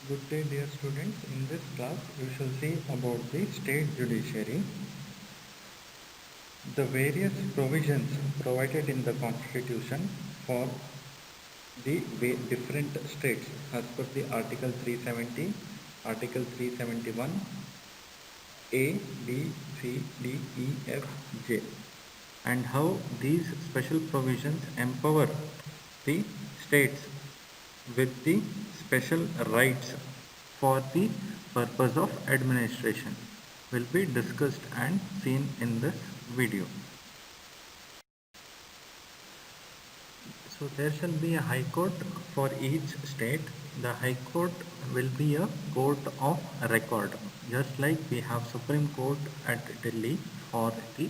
Good day, dear students. In this class, we shall see about the state judiciary. The various provisions provided in the Constitution for the different states as per the Article 370, Article 371, A, B, C, D, E, F, J, and how these special provisions empower the states with the special rights for the purpose of administration will be discussed and seen in this video. So there shall be a high court for each state. The high court will be a court of record, just like we have Supreme Court at Delhi for the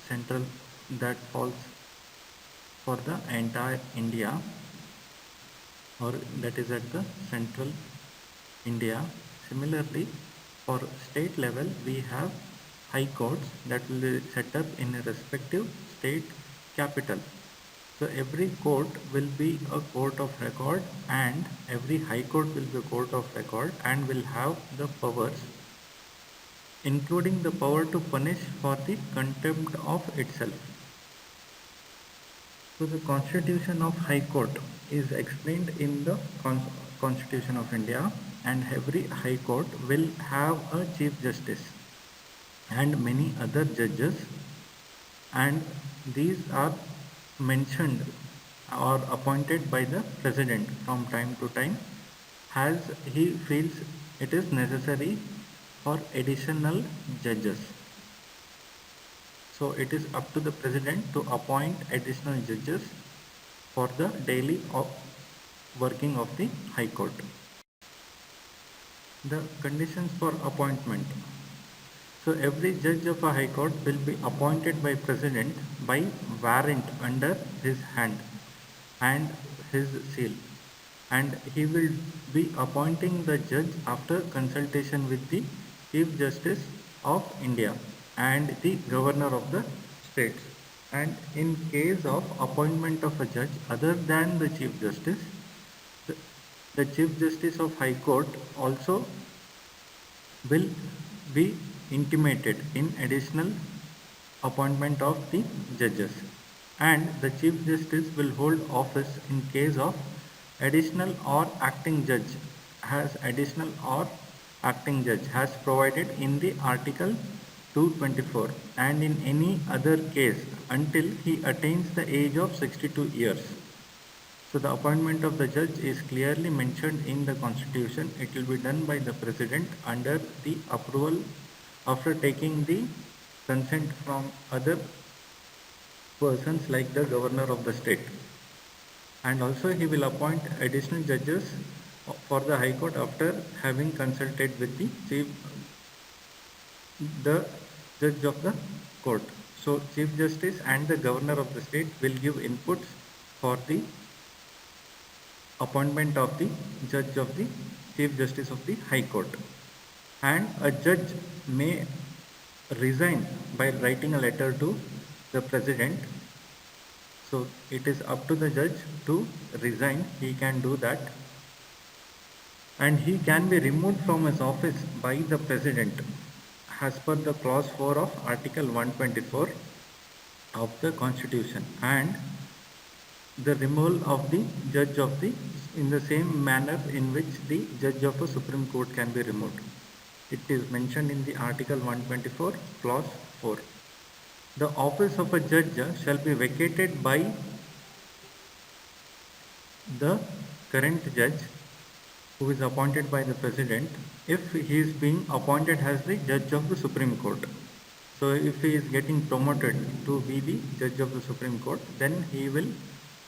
central that falls for the entire India, or that is at the central India. Similarly, for state level, we have high courts that will be set up in a respective state capital. So every court will be a court of record, and every high court will be a court of record and will have the powers, including the power to punish for the contempt of itself. So the Constitution of High Court is explained in the Constitution of India, and every High Court will have a Chief Justice and many other judges, and these are mentioned or appointed by the President from time to time as he feels it is necessary for additional judges. So it is up to the President to appoint additional judges for the daily working of the High Court. The conditions for appointment. So every judge of a High Court will be appointed by President by warrant under his hand and his seal, and he will be appointing the judge after consultation with the Chief Justice of India and the governor of the states. And in case of appointment of a judge other than the Chief Justice, the Chief Justice of High Court also will be intimated in additional appointment of the judges, and the Chief Justice will hold office in case of additional or acting judge has provided in the Article 224, and in any other case until he attains the age of 62 years. So the appointment of the judge is clearly mentioned in the Constitution. It will be done by the President under the approval after taking the consent from other persons like the governor of the state. And also he will appoint additional judges for the High Court after having consulted with the judge of the court. So Chief Justice and the governor of the state will give inputs for the appointment of the judge of the Chief Justice of the High Court. And a judge may resign by writing a letter to the President. So it is up to the judge to resign. He can do that, and he can be removed from his office by the President as per the clause 4 of Article 124 of the Constitution, and the removal of the judge of the in the same manner in which the judge of a Supreme Court can be removed. It is mentioned in the Article 124 clause 4. The office of a judge shall be vacated by the current judge who is appointed by the President if he is being appointed as the judge of the Supreme Court. So if he is getting promoted to be the judge of the Supreme Court, then he will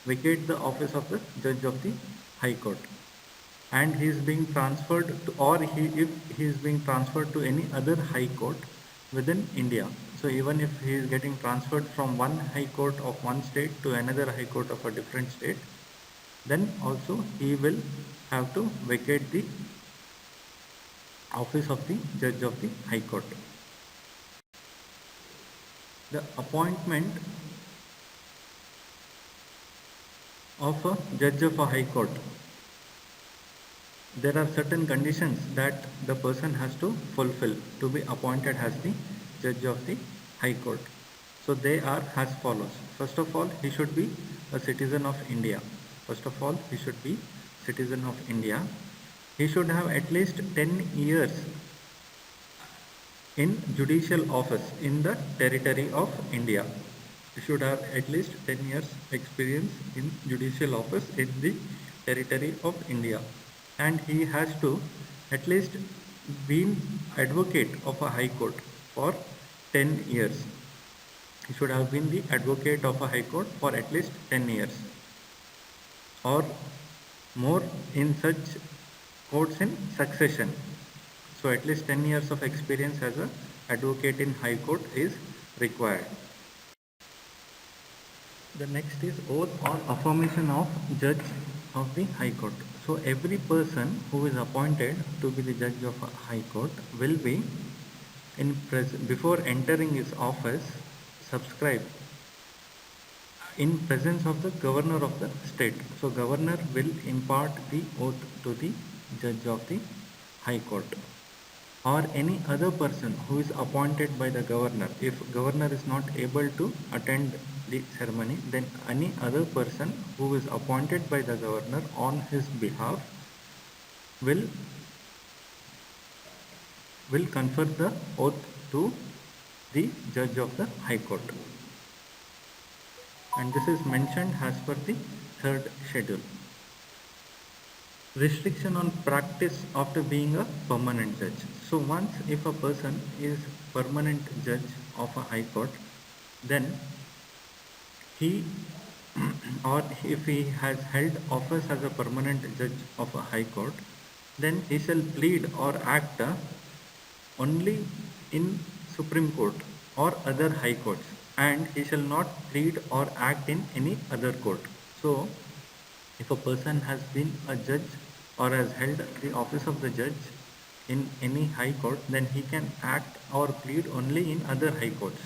vacate the office of the judge of the High Court, and he is being transferred to, if he is being transferred to any other High Court within India. So even if he is getting transferred from one High Court of one state to another High Court of a different state, then also he will have to vacate the office of the judge of the High Court. The appointment of a judge of a High Court. there are certain conditions that the person has to fulfill to be appointed as the judge of the High Court. So they are as follows. First of all, he should be a citizen of India. First of all, he should be citizen of India. He should have at least 10 years in judicial office in the territory of India. He should have at least 10 years experience in judicial office in the territory of India, and he has to at least been advocate of a high court for 10 years. He should have been the advocate of a high court for at least 10 years or more in such courts in succession. So at least 10 years of experience as a advocate in high court is required. The next is oath or affirmation of judge of the high court. So every person who is appointed to be the judge of a high court will be before entering his office subscribe in presence of the governor of the state. So governor will impart the oath to the judge of the high court or any other person who is appointed by the governor. If governor is not able to attend the ceremony, then any other person who is appointed by the governor on his behalf will confer the oath to the judge of the high court. And this is mentioned as per the third schedule. Restriction on practice after being a permanent judge. So once if a person is permanent judge of a high court, then he or if he has held office as a permanent judge of a high court, then he shall plead or act only in Supreme Court or other high courts, and he shall not plead or act in any other court. So if a person has been a judge or has held the office of the judge in any high court, then he can act or plead only in other high courts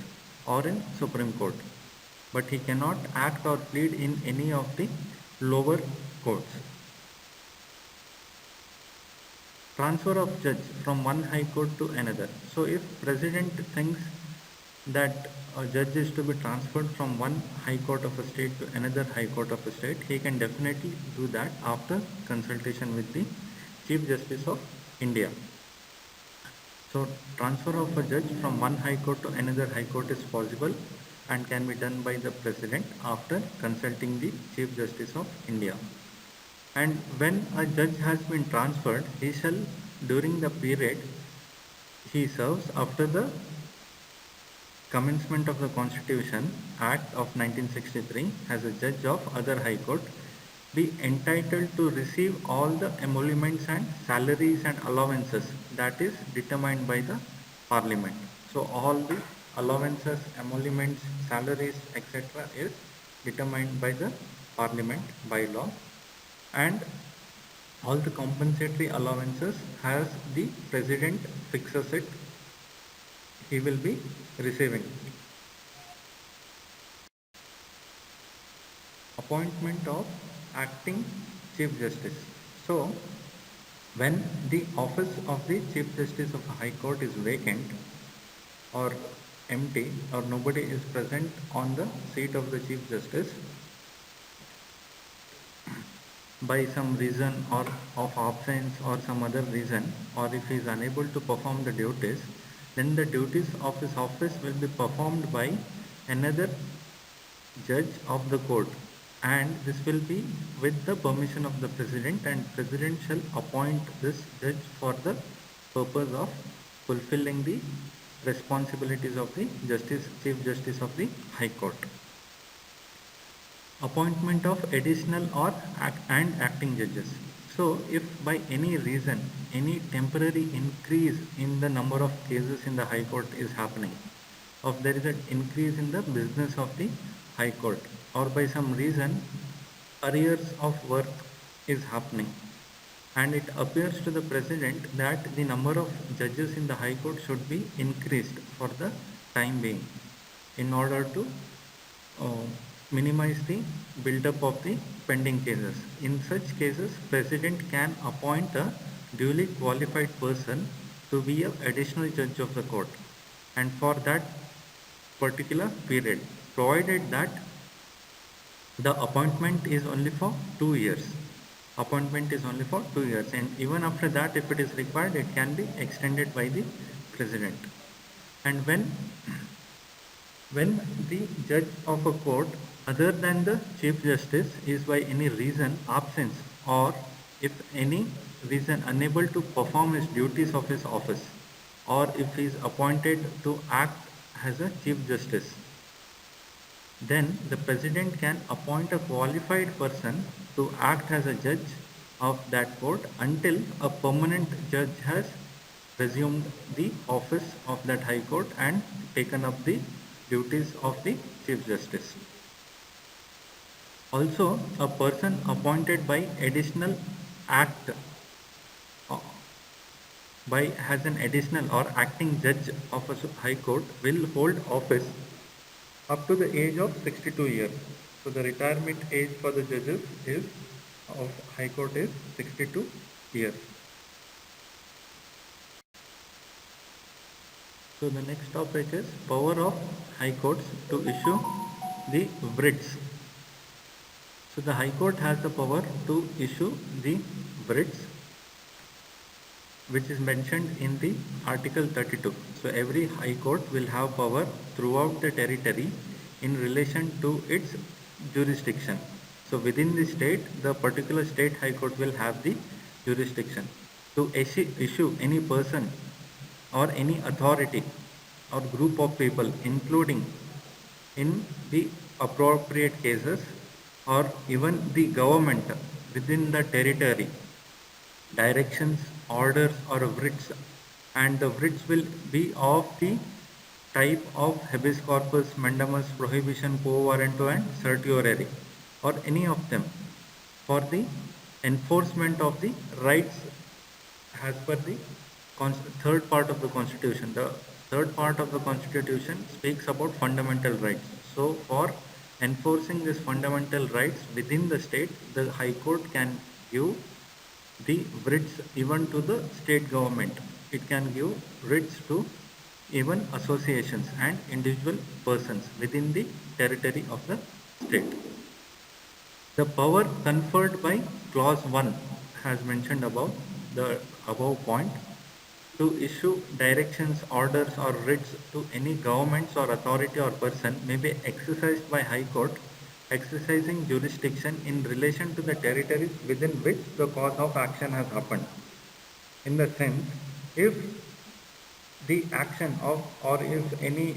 or in Supreme Court, but he cannot act or plead in any of the lower courts. Transfer of judge from one high court to another. So if president thinks that a judge is to be transferred from one high court of a state to another high court of a state, he can definitely do that after consultation with the Chief Justice of India. So transfer of a judge from one high court to another high court is possible and can be done by the president after consulting the Chief Justice of India. And when a judge has been transferred, he shall, during the period he serves after the commencement of the Constitution Act of 1963 as a judge of other high court, be entitled to receive all the emoluments and salaries and allowances that is determined by the Parliament. So all the allowances, emoluments, salaries, etc. is determined by the Parliament by law, and all the compensatory allowances as the president fixes it, he will be receiving. Appointment of acting Chief Justice. So when the office of the Chief Justice of a High Court is vacant or empty or nobody is present on the seat of the Chief Justice by some reason or of absence or some other reason, or if he is unable to perform the duties, then the duties of his office will be performed by another judge of the court, and this will be with the permission of the president, and president shall appoint this judge for the purpose of fulfilling the responsibilities of the Chief Justice of the High Court. Appointment of additional or acting judges. So if by any reason any temporary increase in the number of cases in the High Court is happening, or there is an increase in the business of the High Court, or by some reason arrears of work is happening, and it appears to the president that the number of judges in the High Court should be increased for the time being in order to minimize the build-up of the pending cases. In such cases, President can appoint a duly qualified person to be an additional judge of the court, and for that particular period, provided that the appointment is only for 2 years. Appointment is only for 2 years, and even after that, if it is required, it can be extended by the president. And when the judge of a court other than the chief justice is by any reason absent, or if any reason unable to perform his duties of his office, or if he is appointed to act as a chief justice, then the president can appoint a qualified person to act as a judge of that court until a permanent judge has resumed the office of that high court and taken up the duties of the chief justice. Also, a person appointed by additional act uh, by as an additional or acting judge of a high court will hold office up to the age of 62 years. So the retirement age for the judges is of high court is 62 years. So the next topic is power of high courts to issue the writs. So the high court has the power to issue the writs, which is mentioned in the article 32. So every high court will have power throughout the territory in relation to its jurisdiction. So within the state, the particular state high court will have the jurisdiction to issue any person or any authority or group of people, including in the appropriate cases, or even the government within the territory, directions, orders, or writs, and the writs will be of the type of habeas corpus, mandamus, prohibition, quo warranto, and certiorari, or any of them, for the enforcement of the rights as per the third part of the Constitution. The third part of the Constitution speaks about fundamental rights. So, for enforcing these fundamental rights within the state, the High Court can give the writs even to the state government. It can give writs to even associations and individual persons within the territory of the state. The power conferred by clause 1 has mentioned above the above point to issue directions, orders, or writs to any governments or authority or person may be exercised by High Court exercising jurisdiction in relation to the territories within which the cause of action has happened. In the sense, if the action of or if any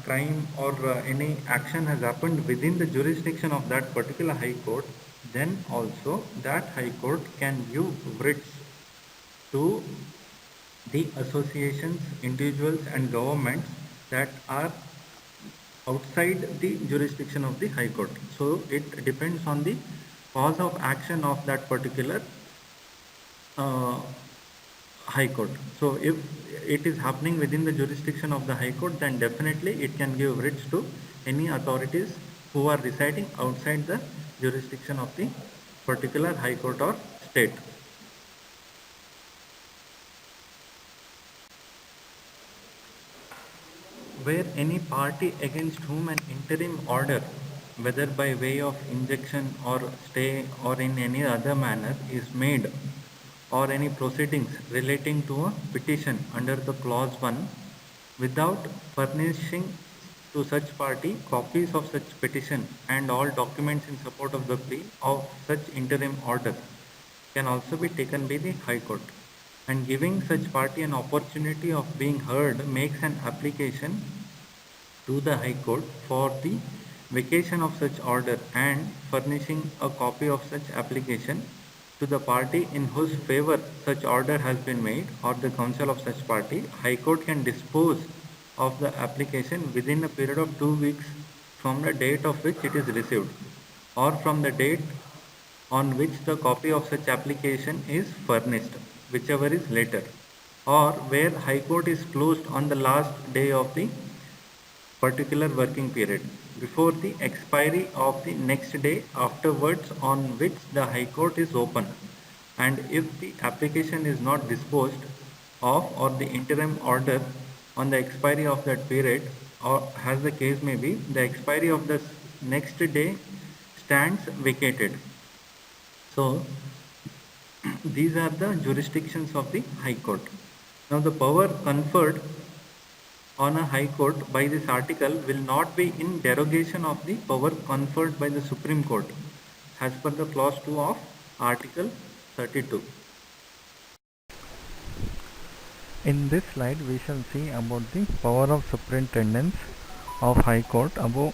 crime or any action has happened within the jurisdiction of that particular high court, then also that high court can give writs to the associations, individuals, and governments that are outside the jurisdiction of the high court. So it depends on the cause of action of that particular uh, high court. So if it is happening within the jurisdiction of the high court, then definitely it can give writs to any authorities who are residing outside the jurisdiction of the particular high court or state. Where any party against whom an interim order, whether by way of injunction or stay or in any other manner, is made, or any proceedings relating to a petition under the clause 1, without furnishing to such party copies of such petition and all documents in support of the plea of such interim order, can also be taken by the High Court, and giving such party an opportunity of being heard makes an application to the High Court for the vacation of such order, and furnishing a copy of such application to the party in whose favor such order has been made, or the counsel of such party. High Court can dispose of the application within a period of 2 weeks from the date of which it is received, or from the date on which the copy of such application is furnished, whichever is later, or where High Court is closed on the last day of the particular working period before the expiry of the next day afterwards on which the High Court is open, and if the application is not disposed of or the interim order on the expiry of that period, or as the case may be, the expiry of the next day stands vacated. So these are the jurisdictions of the High Court. Now the power conferred on a High Court by this article will not be in derogation of the power conferred by the Supreme Court as per the clause 2 of Article 32. In this slide we shall see about the power of superintendence of High Court over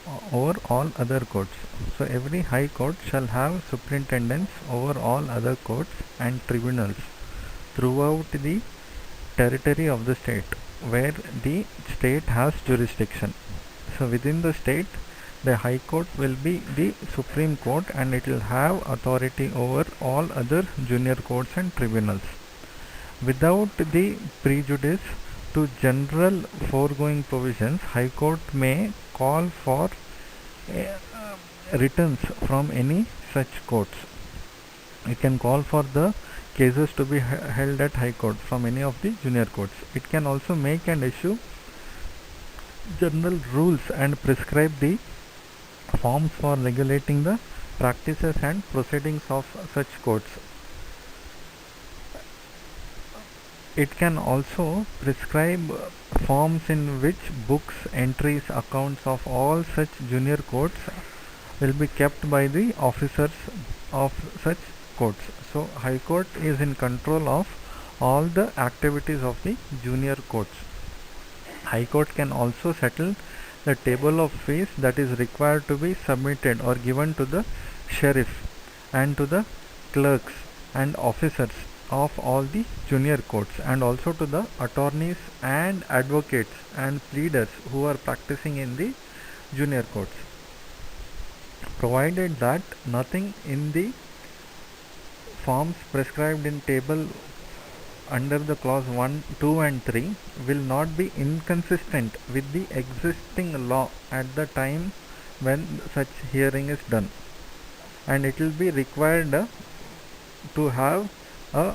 all other courts. So every High Court shall have superintendence over all other courts and tribunals throughout the territory of the state where the state has jurisdiction. So within the state, the High Court will be the Supreme Court, and it will have authority over all other junior courts and tribunals. Without the prejudice to general foregoing provisions, High Court may call for returns from any such courts. It can call for the cases to be held at High Court from any of the junior courts. It can also make and issue general rules and prescribe the forms for regulating the practices and proceedings of such courts. It can also prescribe forms in which books, entries, accounts of all such junior courts will be kept by the officers of such courts. So High Court is in control of all the activities of the junior courts. High Court can also settle the table of fees that is required to be submitted or given to the sheriff and to the clerks and officers of all the junior courts, and also to the attorneys and advocates and pleaders who are practicing in the junior courts, provided that nothing in the forms prescribed in table under the clause 1, 2 and 3 will not be inconsistent with the existing law at the time when such hearing is done, and it will be required to have a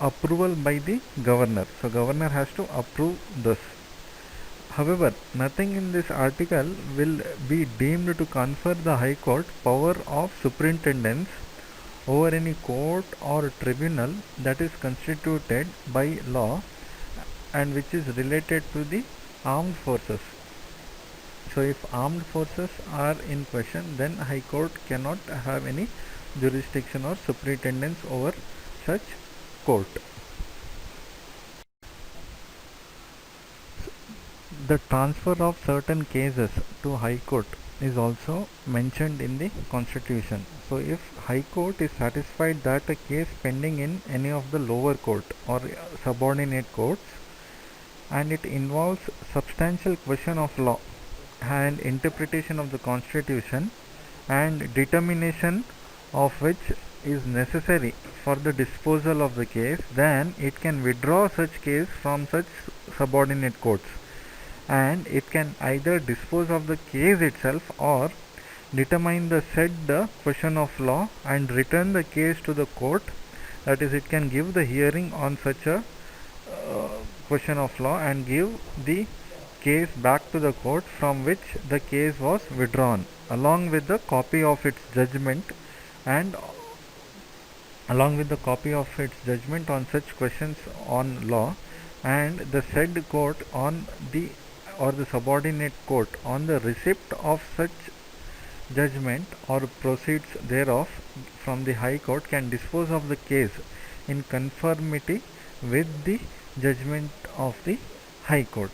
approval by the governor. So governor has to approve this. However, nothing in this article will be deemed to confer the High Court power of superintendence over any court or tribunal that is constituted by law and which is related to the armed forces. So if armed forces are in question, then High Court cannot have any jurisdiction or superintendence over such court. The transfer of certain cases to High Court is also mentioned in the Constitution. So if High Court is satisfied that a case pending in any of the lower court or subordinate courts, and it involves substantial question of law and interpretation of the Constitution and determination of which is necessary for the disposal of the case, then it can withdraw such case from such subordinate courts, and it can either dispose of the case itself or determine the said question of law and return the case to the court. That is, it can give the hearing on such a question of law and give the case back to the court from which the case was withdrawn, along with the copy of its judgment and on such questions on law, and the said court on the or the subordinate court on the receipt of such judgment or proceeds thereof from the High Court can dispose of the case in conformity with the judgment of the High Court.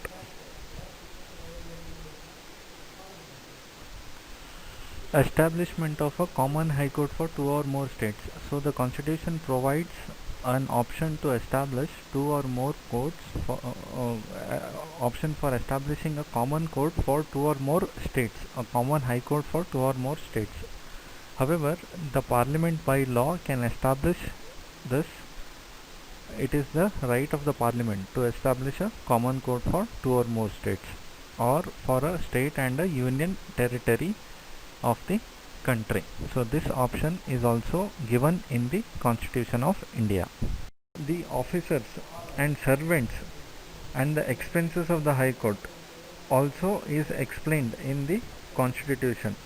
Establishment of a common High Court for two or more states. So the Constitution provides an option to establish two or more courts option for establishing a common court for two or more states, a common High Court for two or more states. However, the Parliament by law can establish this. It is the right of the Parliament to establish a common court for two or more states. or for a state and a union territory of the country. So this option is also given in the Constitution of India. The officers and servants and the expenses of the High Court also is explained in the Constitution.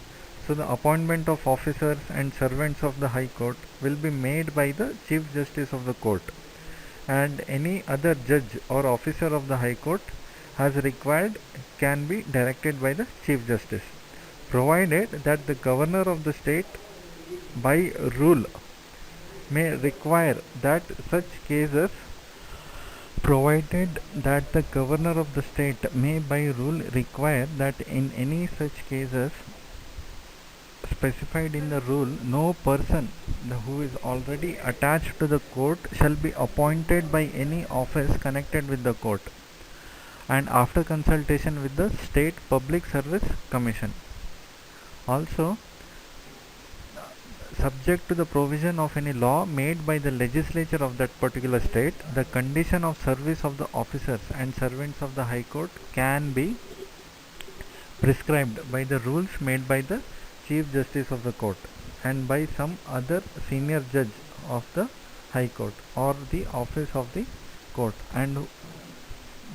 So the appointment of officers and servants of the High Court will be made by the Chief Justice of the Court, and any other judge or officer of the High Court as required can be directed by the Chief Justice, provided that the governor of the state by rule may require that such cases provided that the governor of the state may by rule require that in any such cases specified in the rule, no person who is already attached to the court shall be appointed by any office connected with the court, and after consultation with the State Public Service Commission. Also, subject to the provision of any law made by the legislature of that particular state, the condition of service of the officers and servants of the High Court can be prescribed by the rules made by the Chief Justice of the Court and by some other senior judge of the High Court or the office of the court, and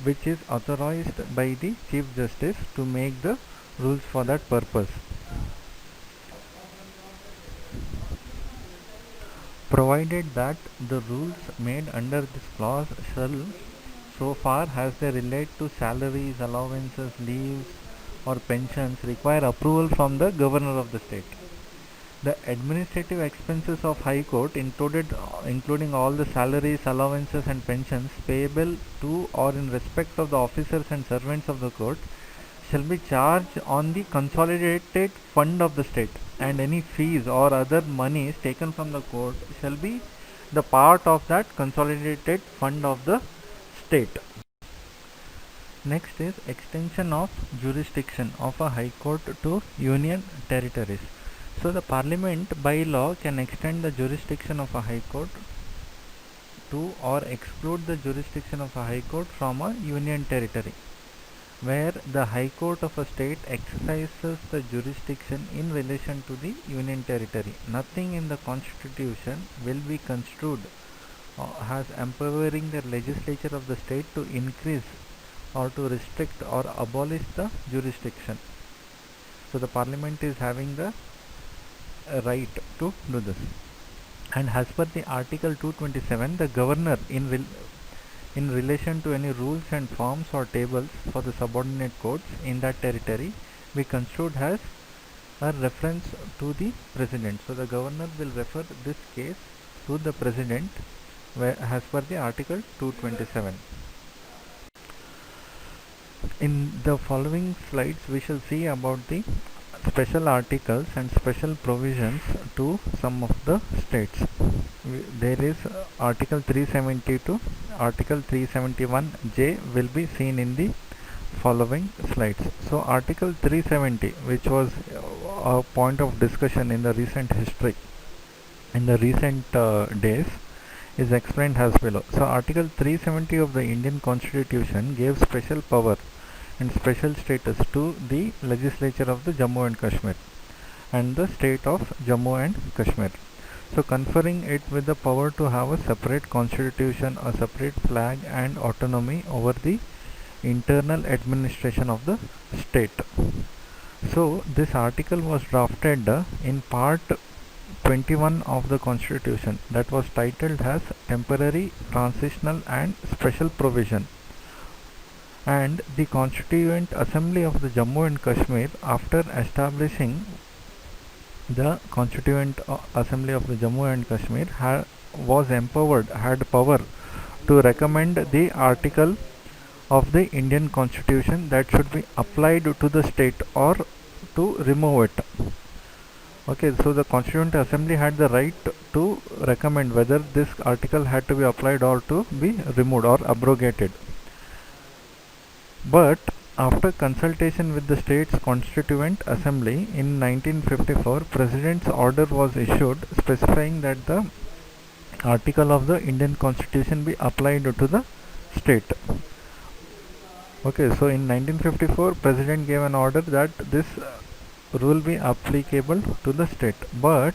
which is authorized by the Chief Justice to make the rules for that purpose. Provided that the rules made under this clause shall, so far as they relate to salaries, allowances, leaves or pensions, require approval from the governor of the state. The administrative expenses of High Court including all the salaries, allowances and pensions payable to or in respect of the officers and servants of the court shall be charged on the consolidated fund of the state, and any fees or other monies taken from the court shall be the part of that consolidated fund of the state. Next is extension of jurisdiction of a High Court to union territories. So the Parliament by law can extend the jurisdiction of a High Court to or exclude the jurisdiction of a High Court from a union territory, where the High Court of a state exercises the jurisdiction in relation to the union territory. Nothing in the Constitution will be construed as empowering the legislature of the state to increase or to restrict or abolish the jurisdiction. So the Parliament is having the right to do this. And as per the Article 227, the governor in relation to any rules and forms or tables for the subordinate courts in that territory be construed as a reference to the president. So the governor will refer this case to the president as per the Article 227. In the following slides we shall see about the special articles and special provisions to some of the states. There is Article 370 to Article 371J will be seen in the following slides. So Article 370, which was a point of discussion in the recent history, in the recent days, is explained as below. So Article 370 of the Indian Constitution gave special power and special status to the legislature of the Jammu and Kashmir and the state of Jammu and Kashmir. So conferring it with the power to have a separate constitution, a separate flag and autonomy over the internal administration of the state. So this article was drafted in part 21 of the Constitution, that was titled as Temporary, Transitional and Special Provision. And the Constituent Assembly of the Jammu and Kashmir, after establishing the Constituent Assembly of the Jammu and Kashmir, had power to recommend the article of the Indian Constitution that should be applied to the state or to remove it. Okay, so the Constituent Assembly had the right to recommend whether this article had to be applied or to be removed or abrogated. But after consultation with the state's Constituent Assembly in 1954, President's order was issued specifying that the article of the Indian Constitution be applied to the state. Okay, so in 1954, President gave an order that this rule be applicable to the state, but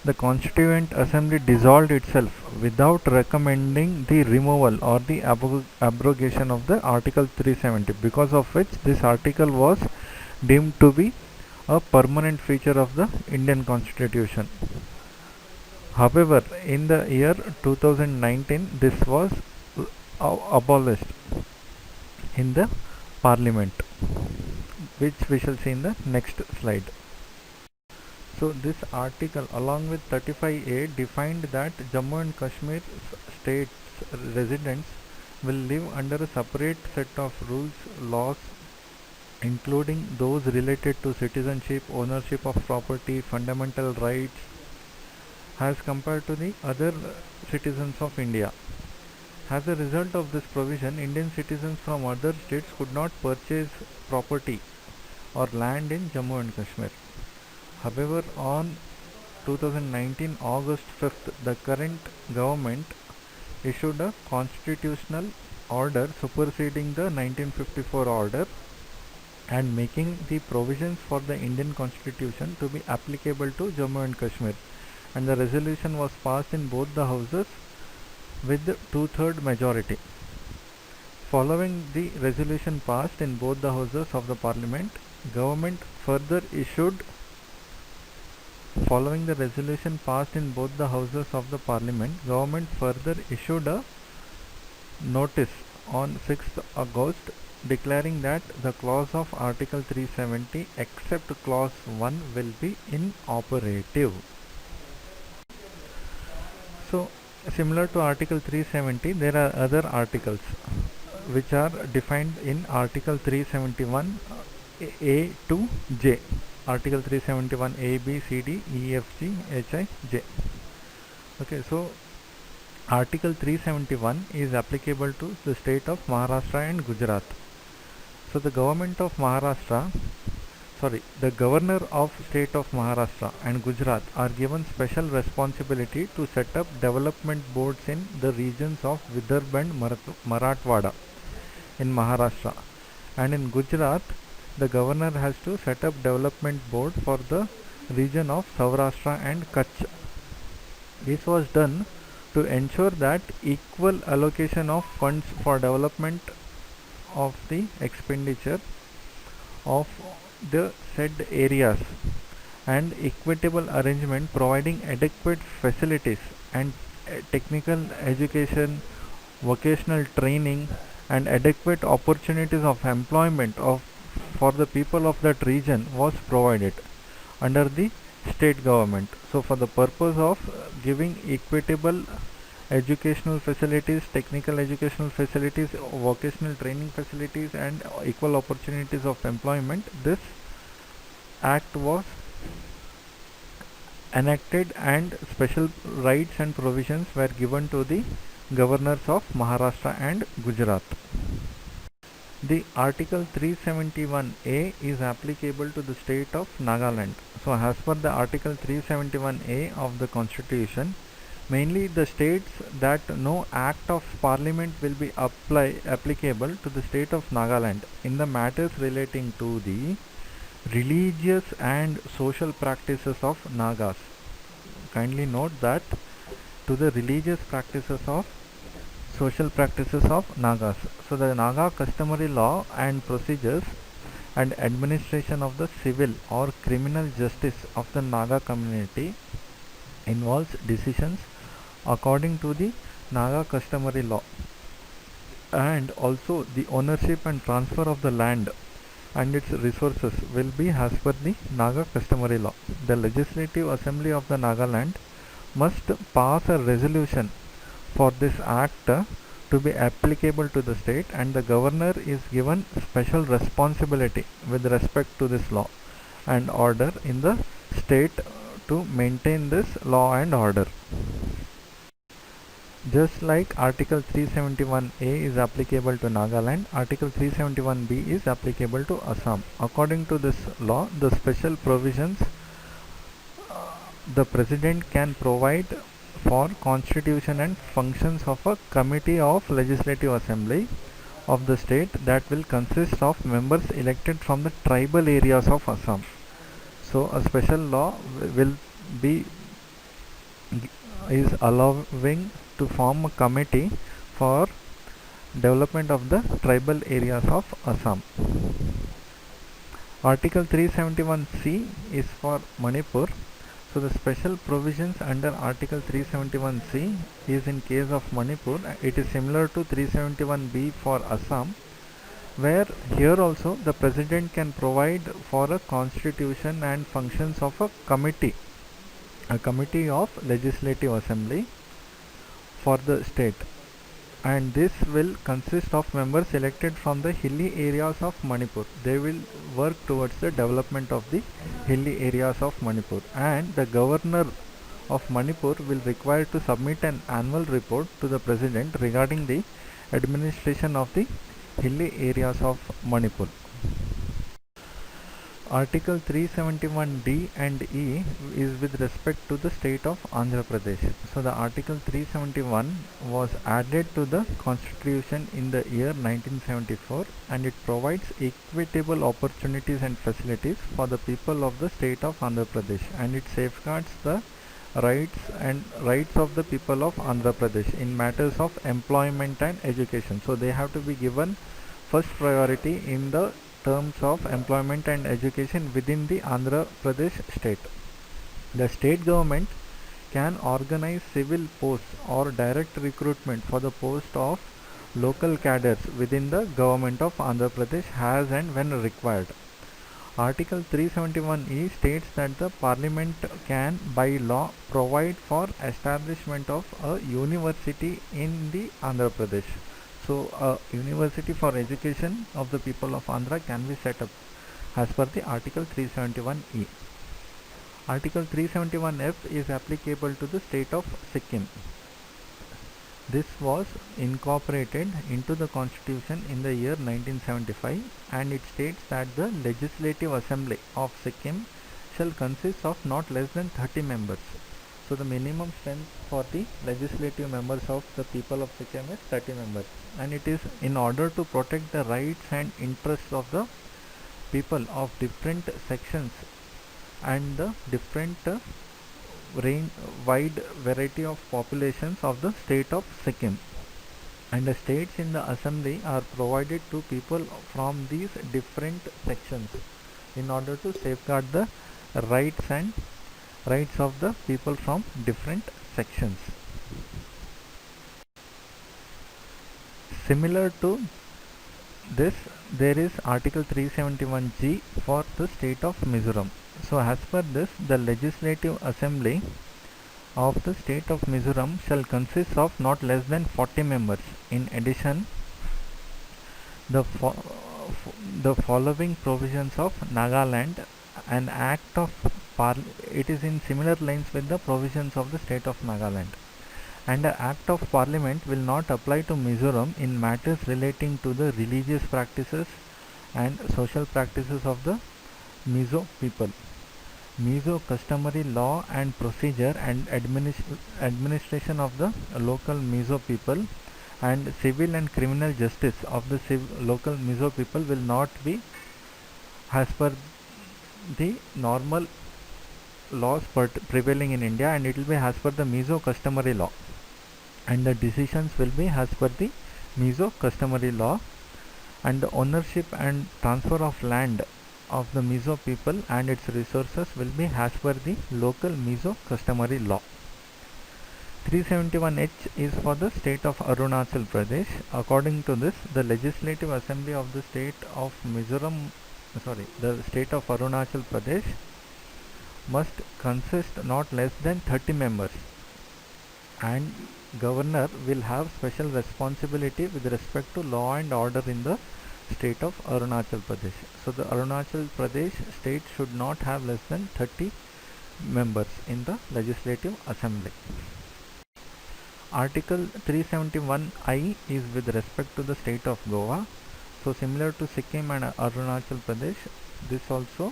the Constituent Assembly dissolved itself without recommending the removal or the abrogation of the Article 370, because of which this article was deemed to be a permanent feature of the Indian Constitution. However, in the year 2019, this was abolished in the Parliament, which we shall see in the next slide. So this article along with 35A defined that Jammu and Kashmir state's residents will live under a separate set of rules, laws, including those related to citizenship, ownership of property, fundamental rights, as compared to the other citizens of India. As a result of this provision, Indian citizens from other states could not purchase property or land in Jammu and Kashmir. However, on 2019 August 5th, the current government issued a constitutional order superseding the 1954 order and making the provisions for the Indian Constitution to be applicable to Jammu and Kashmir, and the resolution was passed in both the houses with two-third majority. Following the resolution passed in both the houses of the parliament, government further issued Following the resolution passed in both the houses of the parliament, government further issued a notice on 6th August declaring that the clause of Article 370 except clause 1 will be inoperative. So similar to Article 370, there are other articles which are defined in Article 371 A to J. Article 371 A, B, C, D, E, F, G, H, I, J. Okay, so Article 371 is applicable to the state of Maharashtra and Gujarat. So the government of Maharashtra, the governor of state of Maharashtra and Gujarat are given special responsibility to set up development boards in the regions of Vidarbha and Marathwada in Maharashtra, and in Gujarat the governor has to set up development board for the region of Saurashtra and Kutch. This was done to ensure that equal allocation of funds for development of the expenditure of the said areas and equitable arrangement providing adequate facilities and technical education, vocational training and adequate opportunities of employment for the people of that region was provided under the state government. So for the purpose of giving equitable educational facilities, technical educational facilities, vocational training facilities and equal opportunities of employment, this act was enacted and special rights and provisions were given to the governors of Maharashtra and Gujarat. The Article 371A is applicable to the state of Nagaland. So as per the Article 371A of the Constitution, mainly the states that no act of parliament will be applicable to the state of Nagaland in the matters relating to the religious and social practices of Nagas. Kindly note that to the religious practices of social practices of Nagas. So the Naga customary law and procedures and administration of the civil or criminal justice of the Naga community involves decisions according to the Naga customary law, and also the ownership and transfer of the land and its resources will be as per the Naga customary law. The Legislative Assembly of the Nagaland must pass a resolution for this act to be applicable to the state, and the governor is given special responsibility with respect to this law and order in the state to maintain this law and order. Just like Article 371A is applicable to Nagaland, Article 371B is applicable to Assam. According to this law, the special provisions the President can provide for constitution and functions of a committee of Legislative Assembly of the state that will consist of members elected from the tribal areas of Assam. So a special law will be is allowing to form a committee for development of the tribal areas of Assam. Article 371C is for Manipur. So the special provisions under Article 371C is in case of Manipur. It is similar to 371B for Assam, where here also the president can provide for a constitution and functions of a committee of legislative assembly for the state, and this will consist of members elected from the hilly areas of Manipur. They will work towards the development of the hilly areas of Manipur, and the governor of Manipur will require to submit an annual report to the president regarding the administration of the hilly areas of Manipur. Article 371D and E is with respect to the state of Andhra Pradesh. So the Article 371 was added to the constitution in the year 1974, and it provides equitable opportunities and facilities for the people of the state of Andhra Pradesh, and it safeguards the rights of the people of Andhra Pradesh in matters of employment and education. So they have to be given first priority in the terms of employment and education within the Andhra Pradesh state. The state government can organize civil posts or direct recruitment for the post of local cadres within the government of Andhra Pradesh as and when required. Article 371E states that the Parliament can by law provide for establishment of a university in the Andhra Pradesh. So a university for education of the people of Andhra can be set up as per the Article 371E. Article 371F is applicable to the state of Sikkim. This was incorporated into the constitution in the year 1975, and it states that the Legislative Assembly of Sikkim shall consist of not less than 30 members. So the minimum strength for the legislative members of the people of Sikkim is 30 members, and it is in order to protect the rights and interests of the people of different sections and the different wide variety of populations of the state of Sikkim. And the states in the assembly are provided to people from these different sections in order to safeguard the rights of the people from different sections. Similar to this, there is Article 371G for the state of Mizoram. So as per this, the Legislative Assembly of the state of Mizoram shall consist of not less than 40 members. In addition, the following provisions of Nagaland, an act of it is in similar lines with the provisions of the state of Nagaland, and the act of parliament will not apply to Mizoram in matters relating to the religious practices and social practices of the Mizo people. Mizo customary law and procedure and administration of the local Mizo people and civil and criminal justice of the local Mizo people will not be as per the normal laws prevailing in India, and it will be as per the Mizo customary law, and the decisions will be as per the Mizo customary law, and the ownership and transfer of land of the Mizo people and its resources will be as per the local Mizo customary law. 371H is for the state of Arunachal Pradesh. According to this, the Legislative Assembly of the state of the state of Arunachal Pradesh must consist not less than 30 members, and governor will have special responsibility with respect to law and order in the state of Arunachal Pradesh. So the Arunachal Pradesh state should not have less than 30 members in the Legislative Assembly. Article 371I is with respect to the state of Goa. So similar to Sikkim and Arunachal Pradesh, this also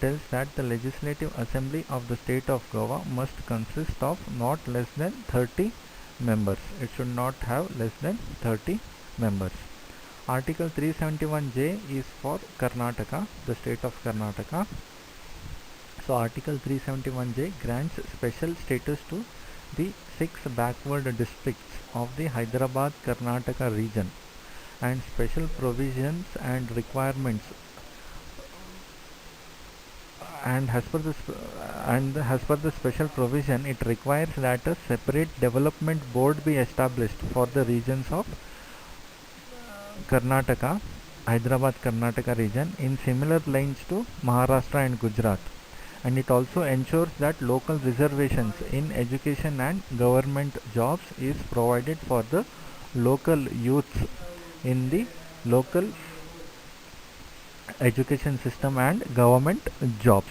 tells that the Legislative Assembly of the state of Goa must consist of not less than 30 members. It should not have less than 30 members. Article 371J is for Karnataka, the state of Karnataka. So Article 371J grants special status to the 6 backward districts of the Hyderabad Karnataka region, and special provisions and requirements, and as per the special provision, it requires that a separate development board be established for the regions of Karnataka, Hyderabad Karnataka region, in similar lines to Maharashtra and Gujarat. And it also ensures that local reservations in education and government jobs is provided for the local youths in the local education system and government jobs.